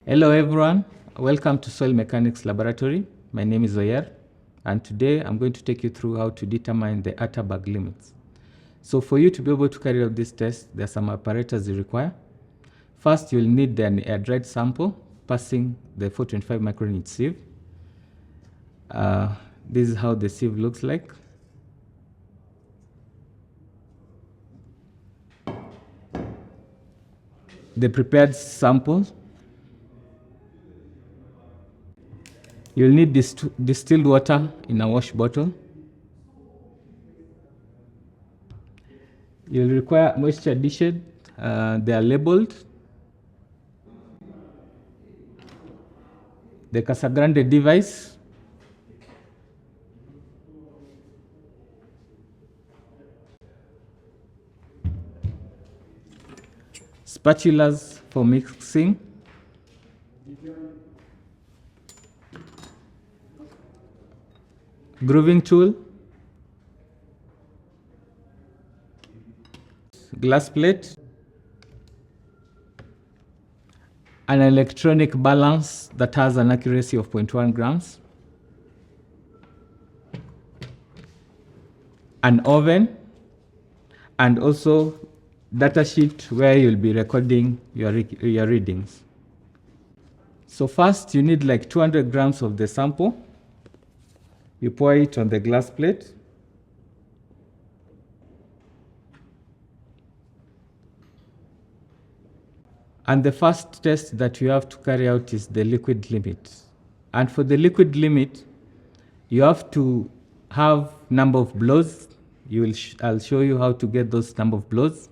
Hello everyone, welcome to Soil Mechanics Laboratory. My name is Oyer, and today I'm going to take you through how to determine the Atterberg limits. So for you to be able to carry out this test, there are some apparatus you require. First, you'll need an air-dried sample passing the 425 micron sieve. This is how the sieve looks like. The prepared sample. You'll need distilled water in a wash bottle. You'll require moisture dishes. They are labeled. The Casa Grande device. Spatulas for mixing. Grooving tool. Glass plate. An electronic balance that has an accuracy of 0.1 grams. An oven, and also data sheet where you'll be recording your readings. So first you need like 200 grams of the sample. You pour it on the glass plate. And the first test that you have to carry out is the liquid limit. And for the liquid limit, you have to have number of blows. I'll show you how to get those number of blows.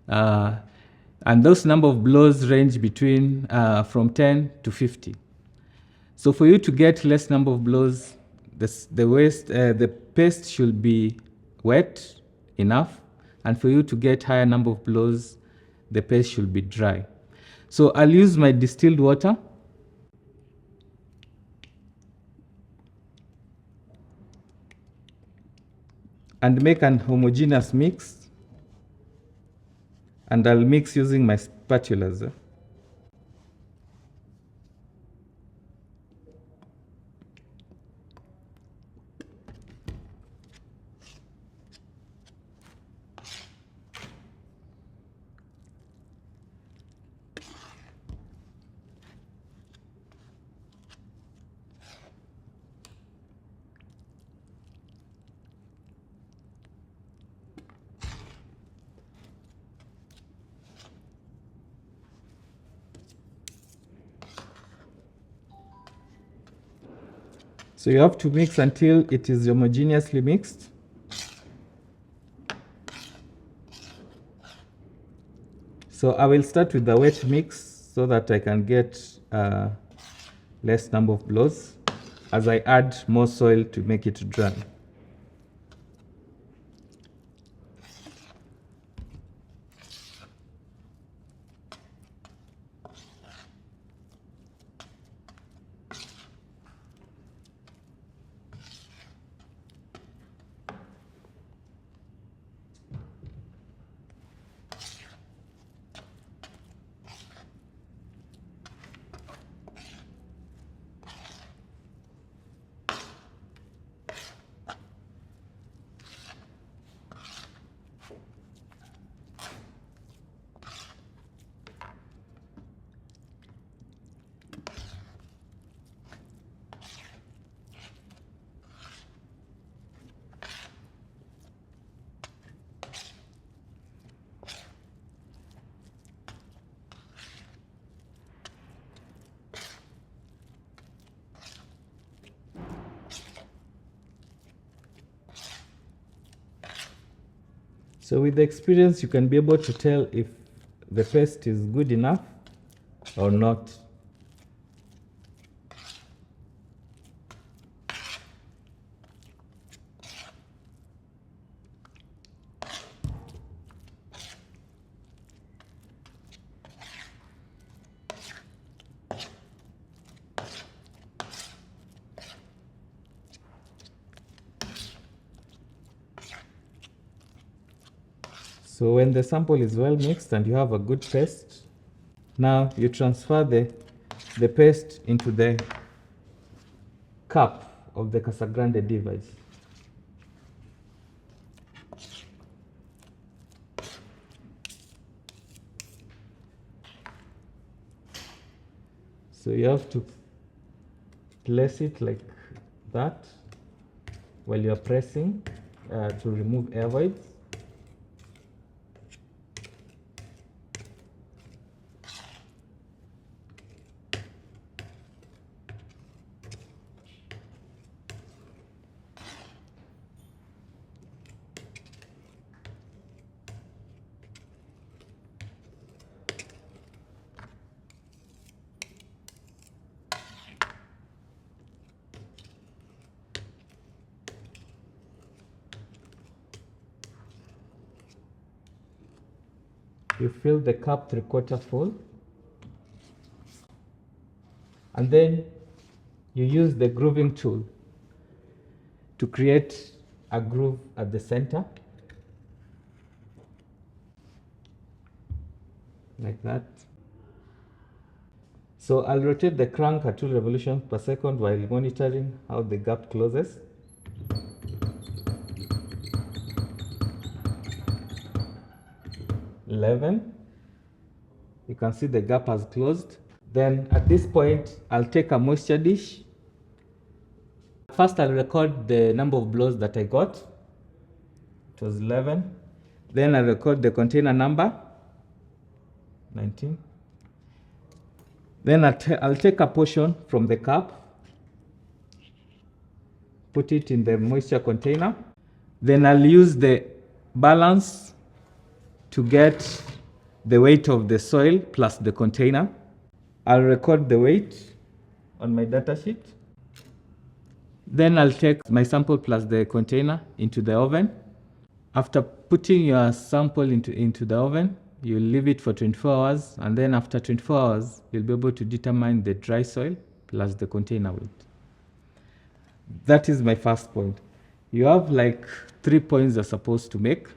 And those number of blows range between from 10 to 50. So for you to get less number of blows, the paste should be wet enough. And for you to get higher number of blows, the paste should be dry. So I'll use my distilled water. And make an homogeneous mix. And I'll mix using my spatulas. So you have to mix until it is homogeneously mixed. So I will start with the wet mix so that I can get less number of blows as I add more soil to make it dry. So with the experience, you can be able to tell if the paste is good enough or not. So when the sample is well mixed and you have a good paste, now you transfer the the paste into the cap of the Casa Grande device. So you have to place it like that while you are pressing to remove air voids. You fill the cup 3/4 full, and then you use the grooving tool to create a groove at the center, like that. So I'll rotate the crank at 2 revolutions per second while monitoring how the gap closes. $11. You can see the gap has closed. Then at this point, I'll take a moisture dish. First, I'll record the number of blows that I got. It was 11. Then I'll record the container number, 19. Then I'll take a portion from the cup, put it in the moisture container. Then I'll use the balance to get the weight of the soil plus the container. I'll record the weight on my data sheet. Then I'll take my sample plus the container into the oven. After putting your sample into the oven, you'll leave it for 24 hours, and then after 24 hours, you'll be able to determine the dry soil plus the container weight. That is my first point. You have like 3 points you're supposed to make.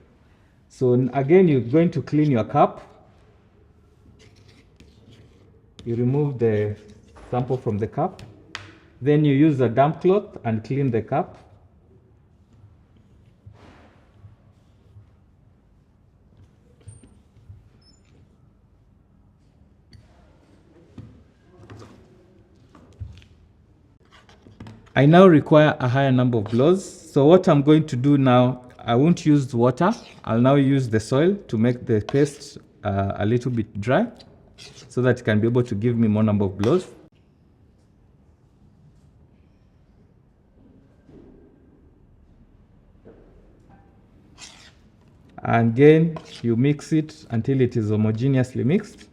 So again, you're going to clean your cup. You remove the sample from the cup. Then you use a damp cloth and clean the cup. I now require a higher number of blows. So what I'm going to do now, I won't use water. I'll now use the soil to make the paste a little bit dry so that it can be able to give me more number of blows. And again, you mix it until it is homogeneously mixed.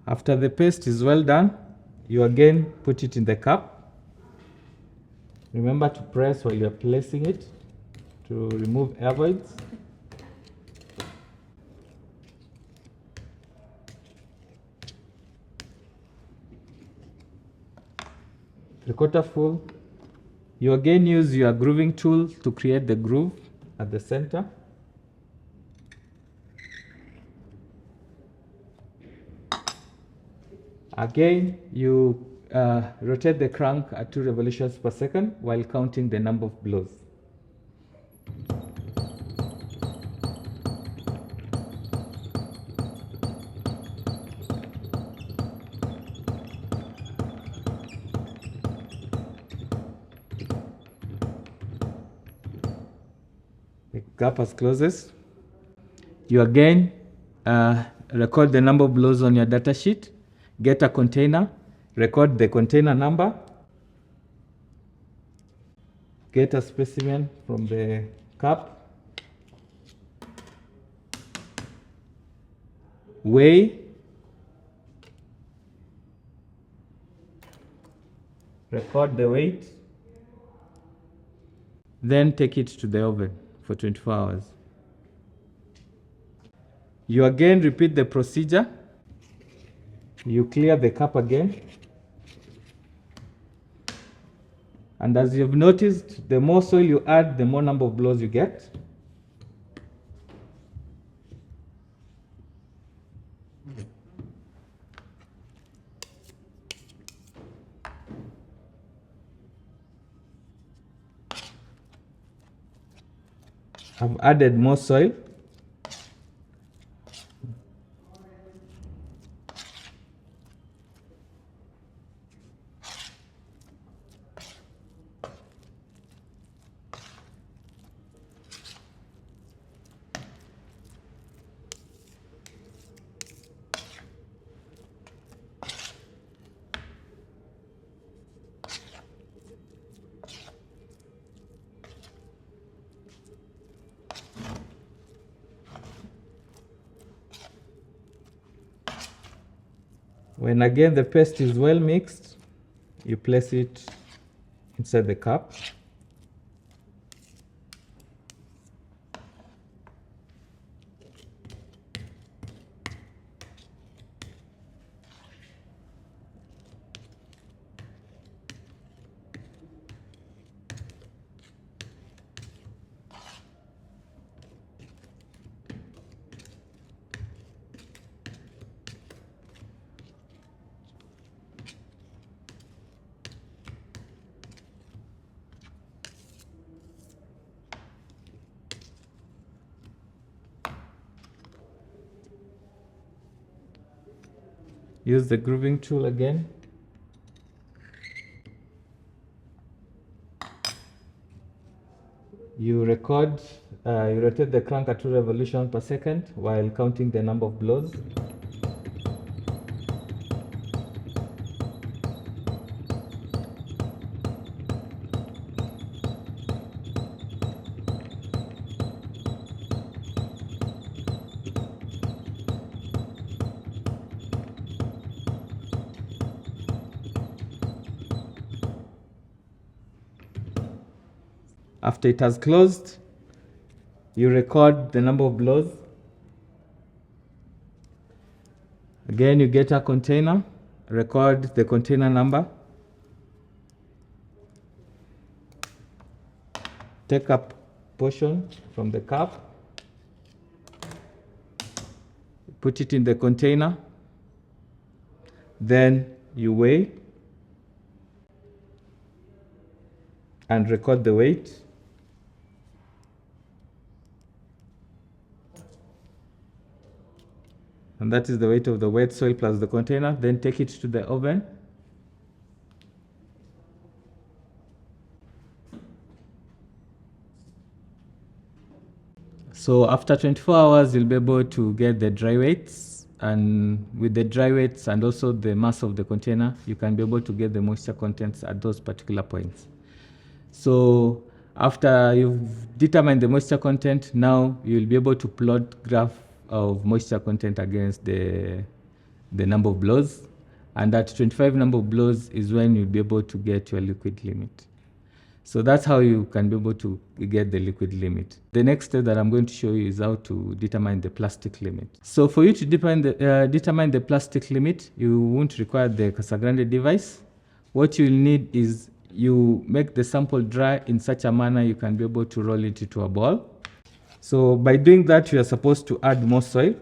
After the paste is well done, you again put it in the cup. Remember to press while you're placing it to remove air voids. Three-quarter full. You again use your grooving tool to create the groove at the center. Again, you rotate the crank at 2 revolutions per second while counting the number of blows. Gap as closest. You again record the number of blows on your data sheet, get a container, record the container number, get a specimen from the cup, weigh, record the weight, then take it to the oven for 24 hours. You again repeat the procedure. You clear the cup again. And as you've noticed, the more soil you add, the more number of blows you get. I've added more soil. When again the paste is well mixed, you place it inside the cup. Use the grooving tool again. You rotate the crank at 2 revolutions per second while counting the number of blows. After it has closed, you record the number of blows. Again, you get a container, record the container number. Take a portion from the cup, put it in the container, then you weigh and record the weight. And that is the weight of the wet soil plus the container. Then take it to the oven. So after 24 hours, you'll be able to get the dry weights. And with the dry weights and also the mass of the container, you can be able to get the moisture contents at those particular points. So after you've determined the moisture content, now you'll be able to plot graph of moisture content against the number of blows, and at 25 number of blows is when you'll be able to get your liquid limit. So that's how you can be able to get the liquid limit. The next step that I'm going to show you is how to determine the plastic limit. So for you to determine the plastic limit, you won't require the Casagrande device. What you'll need is you make the sample dry in such a manner you can be able to roll it into a ball. So by doing that, you are supposed to add more soil.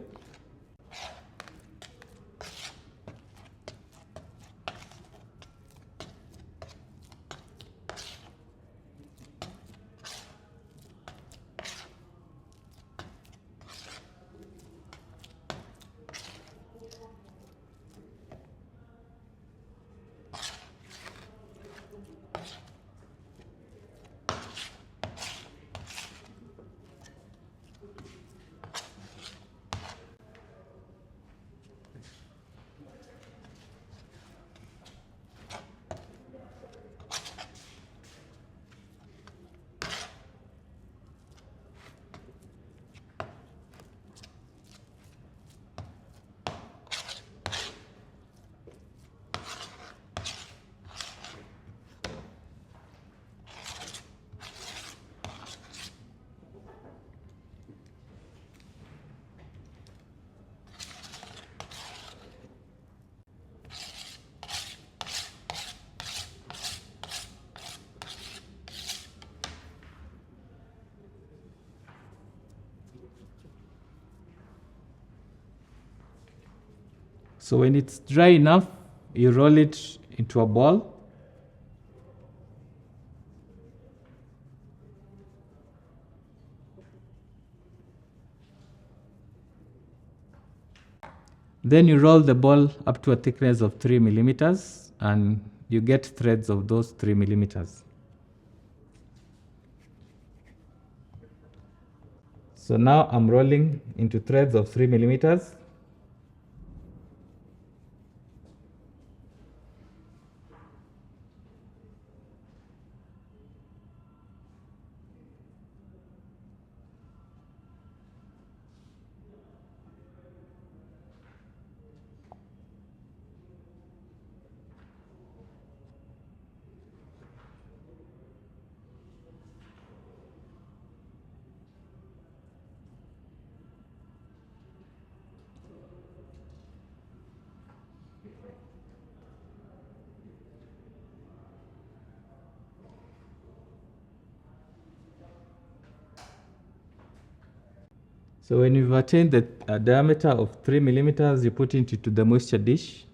So when it's dry enough, you roll it into a ball. Then you roll the ball up to a thickness of 3 millimeters and you get threads of those 3 millimeters. So now I'm rolling into threads of 3 millimeters. So when you've attained the diameter of 3 millimeters, you put it into the moisture dish.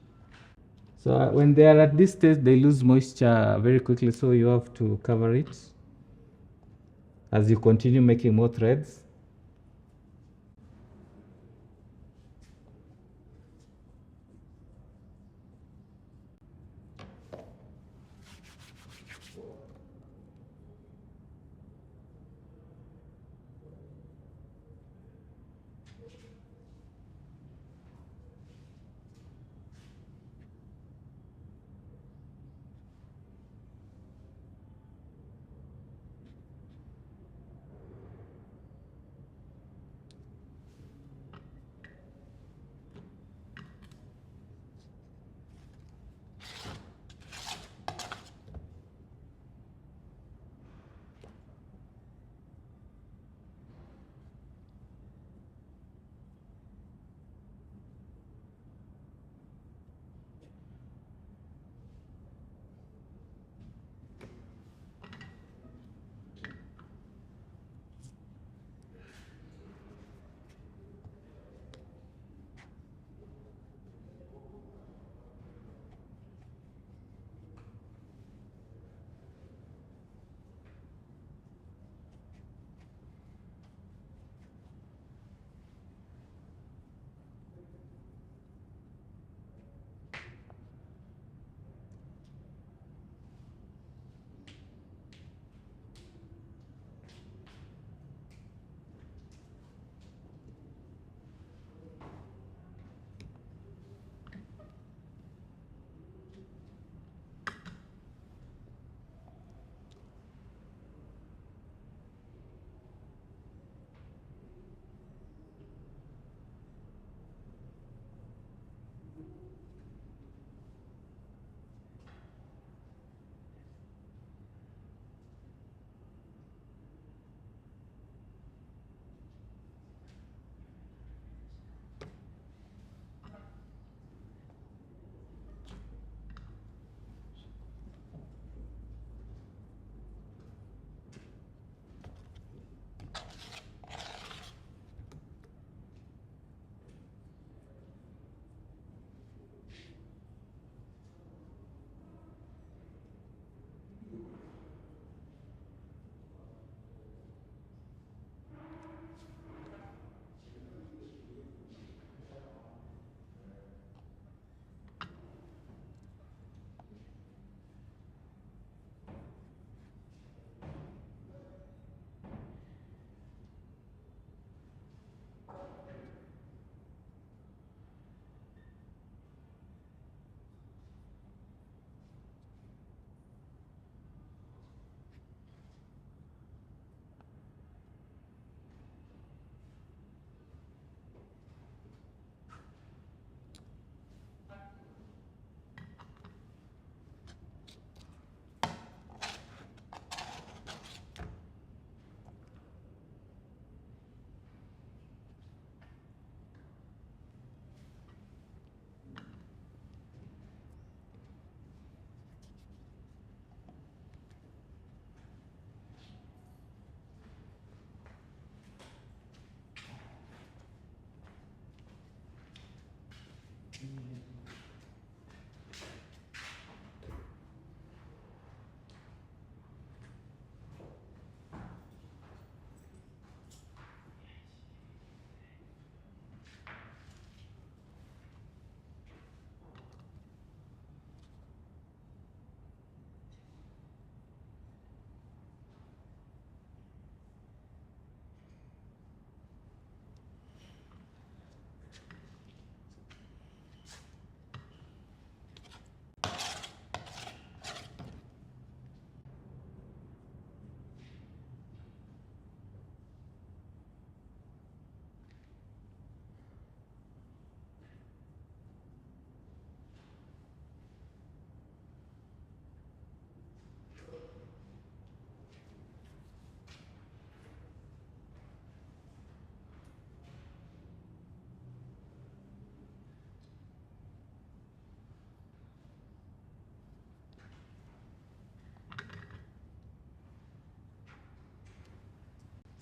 So when they are at this stage, they lose moisture very quickly, so you have to cover it as you continue making more threads.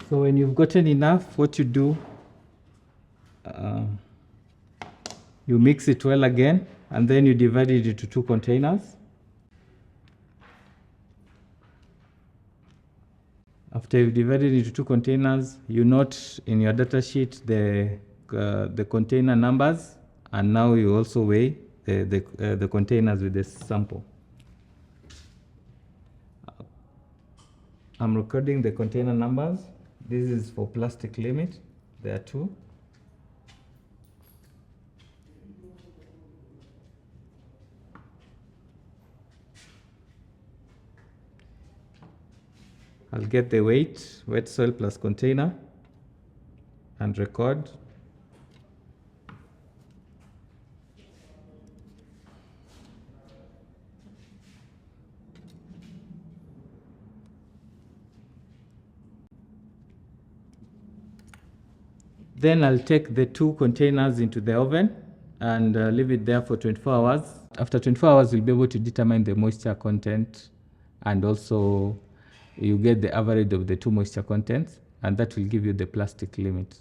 So when you've gotten enough, what you do, you mix it well again, and then you divide it into 2 containers. After you've divided it into 2 containers, you note in your data sheet the container numbers, and now you also weigh the containers with the sample. I'm recording the container numbers. This is for plastic limit. There are 2. I'll get the weight, wet soil plus container, and record. Then I'll take the 2 containers into the oven and leave it there for 24 hours. After 24 hours, you'll be able to determine the moisture content, and also you get the average of the 2 moisture contents, and that will give you the plastic limit.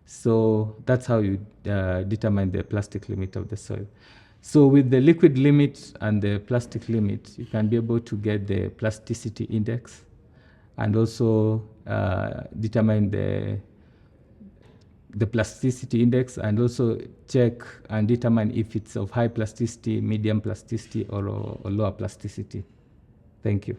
So that's how you determine the plastic limit of the soil. So with the liquid limit and the plastic limit, you can be able to get the plasticity index, and also determine the plasticity index, and also check and determine if it's of high plasticity, medium plasticity, or lower plasticity. Thank you.